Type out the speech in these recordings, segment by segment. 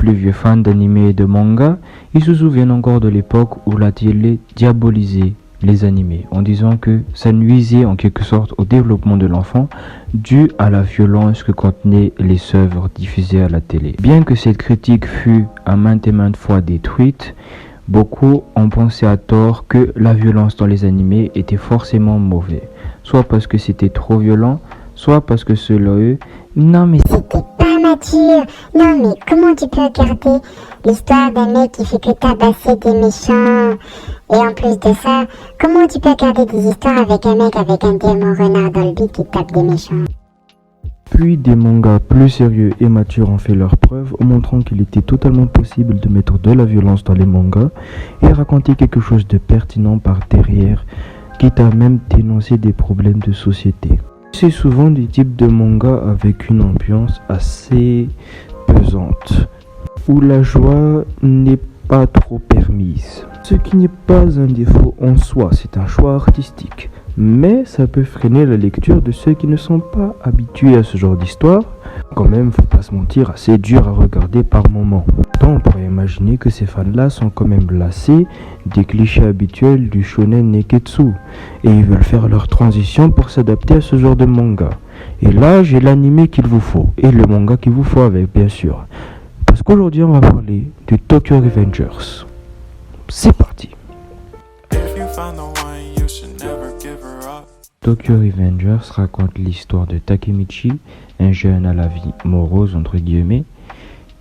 plus vieux fans d'anime et de manga, ils se souviennent encore de l'époque où la télé diabolisait les animés en disant que ça nuisait en quelque sorte au développement de l'enfant dû à la violence que contenaient les œuvres diffusées à la télé. Bien que cette critique fût à maintes et maintes fois détruite, beaucoup ont pensé à tort que la violence dans les animés était forcément mauvais, soit parce que c'était trop violent, soit parce que selon eux, non mais c'était pas mature. Non mais comment tu peux regarder l'histoire d'un mec qui fait que tabasser des méchants? Et en plus de ça, comment tu peux regarder des histoires avec un mec avec un démon renard dans le bide qui tape des méchants? Puis des mangas plus sérieux et matures ont fait leur preuve, en montrant qu'il était totalement possible de mettre de la violence dans les mangas et raconter quelque chose de pertinent par derrière, quitte à même dénoncer des problèmes de société. C'est souvent des types de mangas avec une ambiance assez pesante, où la joie n'est pas trop permise. Ce qui n'est pas un défaut en soi, c'est un choix artistique. Mais ça peut freiner la lecture de ceux qui ne sont pas habitués à ce genre d'histoire. Quand même, faut pas se mentir, assez dur à regarder par moment. Pourtant, on pourrait imaginer que ces fans-là sont quand même lassés des clichés habituels du shonen neketsu et ils veulent faire leur transition pour s'adapter à ce genre de manga. Et là, j'ai l'anime qu'il vous faut et le manga qu'il vous faut avec, bien sûr. Parce qu'aujourd'hui, on va parler de Tokyo Revengers. C'est parti. Tokyo Revengers raconte l'histoire de Takemichi, un jeune à la vie morose entre guillemets,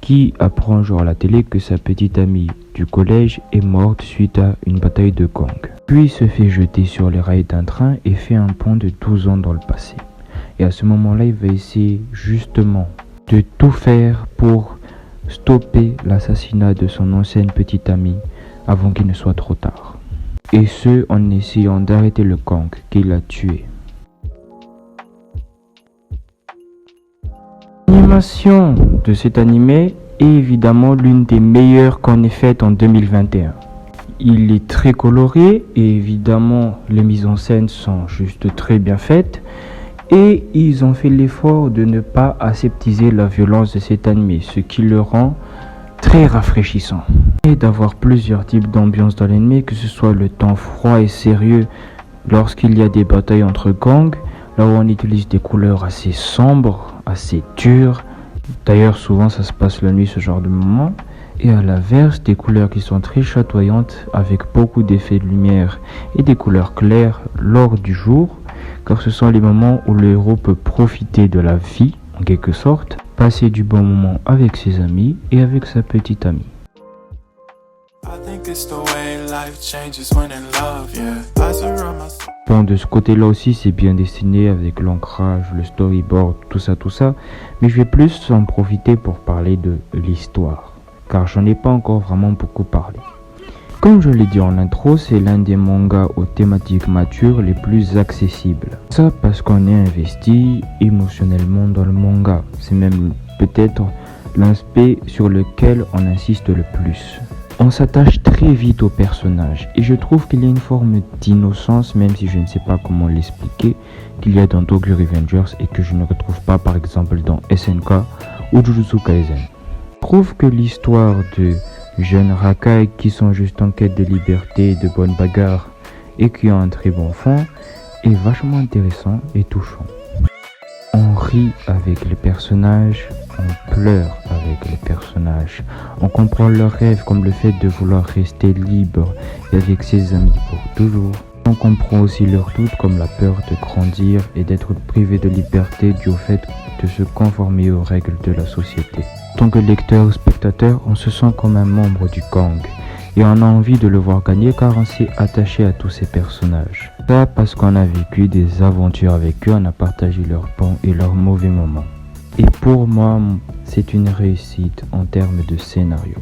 qui apprend un jour à la télé que sa petite amie du collège est morte suite à une bataille de gang. Puis il se fait jeter sur les rails d'un train et fait un pont de 12 ans dans le passé. Et à ce moment-là, il va essayer justement de tout faire pour stopper l'assassinat de son ancienne petite amie avant qu'il ne soit trop tard. Et ce, en essayant d'arrêter le gang qui l'a tué. L'animation de cet animé est évidemment l'une des meilleures qu'on ait faites en 2021. Il est très coloré et évidemment les mises en scène sont juste très bien faites. Et ils ont fait l'effort de ne pas aseptiser la violence de cet animé, ce qui le rend très rafraîchissant. Et d'avoir plusieurs types d'ambiance dans l'anime, que ce soit le temps froid et sérieux lorsqu'il y a des batailles entre gangs, là où on utilise des couleurs assez sombres, assez dures. D'ailleurs souvent ça se passe la nuit ce genre de moment. Et à l'inverse, des couleurs qui sont très chatoyantes avec beaucoup d'effets de lumière et des couleurs claires lors du jour, car ce sont les moments où le héros peut profiter de la vie en quelque sorte, passer du bon moment avec ses amis et avec sa petite amie. Bon, de ce côté-là aussi, c'est bien dessiné avec l'ancrage, le storyboard, tout ça, mais je vais plus en profiter pour parler de l'histoire, car j'en ai pas encore vraiment beaucoup parlé. Comme je l'ai dit en intro, c'est l'un des mangas aux thématiques matures les plus accessibles. Ça parce qu'on est investi émotionnellement dans le manga. C'est même peut-être l'aspect sur lequel on insiste le plus. On s'attache très vite aux personnages et je trouve qu'il y a une forme d'innocence, même si je ne sais pas comment l'expliquer, qu'il y a dans Tokyo Revengers et que je ne retrouve pas par exemple dans SNK ou Jujutsu Kaisen. Je trouve que l'histoire de jeunes racailles qui sont juste en quête de liberté, de bonne bagarre et qui ont un très bon fond est vachement intéressant et touchant. On rit avec les personnages, on pleure avec les personnages, on comprend leurs rêves comme le fait de vouloir rester libre et avec ses amis pour toujours. On comprend aussi leurs doutes comme la peur de grandir et d'être privé de liberté dû au fait de se conformer aux règles de la société. En tant que lecteur ou spectateur, on se sent comme un membre du gang et on a envie de le voir gagner car on s'est attaché à tous ces personnages. Ça parce qu'on a vécu des aventures avec eux, on a partagé leurs bons et leurs mauvais moments. Et pour moi, c'est une réussite en termes de scénario.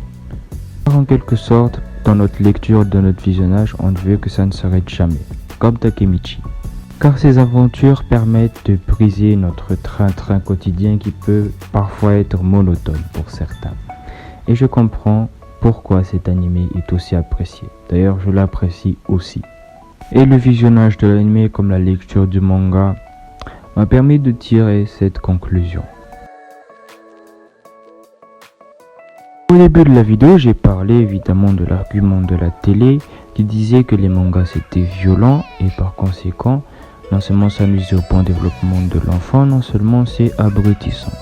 En quelque sorte, dans notre lecture, dans notre visionnage, on veut que ça ne s'arrête jamais, comme Takemichi. Car ces aventures permettent de briser notre train-train quotidien qui peut parfois être monotone pour certains. Et je comprends pourquoi cet animé est aussi apprécié. D'ailleurs, je l'apprécie aussi. Et le visionnage de l'anime comme la lecture du manga m'a permis de tirer cette conclusion. Au début de la vidéo, j'ai parlé évidemment de l'argument de la télé qui disait que les mangas c'était violent et par conséquent, non seulement ça nuisait au bon développement de l'enfant, non seulement c'est abrutissant.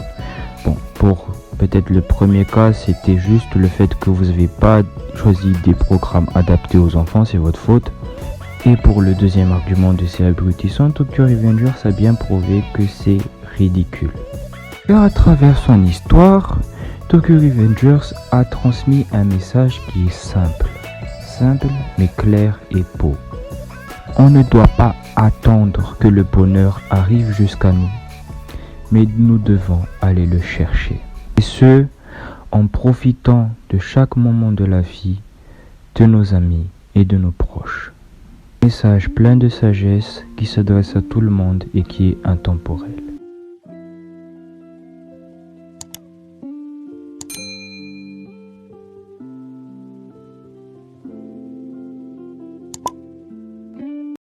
Bon, pour peut-être le premier cas, c'était juste le fait que vous n'avez pas choisi des programmes adaptés aux enfants, c'est votre faute. Et pour le deuxième argument de c'est abrutissant, Tokyo Revengers a bien prouvé que c'est ridicule. Car à travers son histoire, Tokyo Revengers a transmis un message qui est simple mais clair et beau. On ne doit pas attendre que le bonheur arrive jusqu'à nous, mais nous devons aller le chercher. Et ce, en profitant de chaque moment de la vie, de nos amis et de nos proches. Un message plein de sagesse qui s'adresse à tout le monde et qui est intemporel.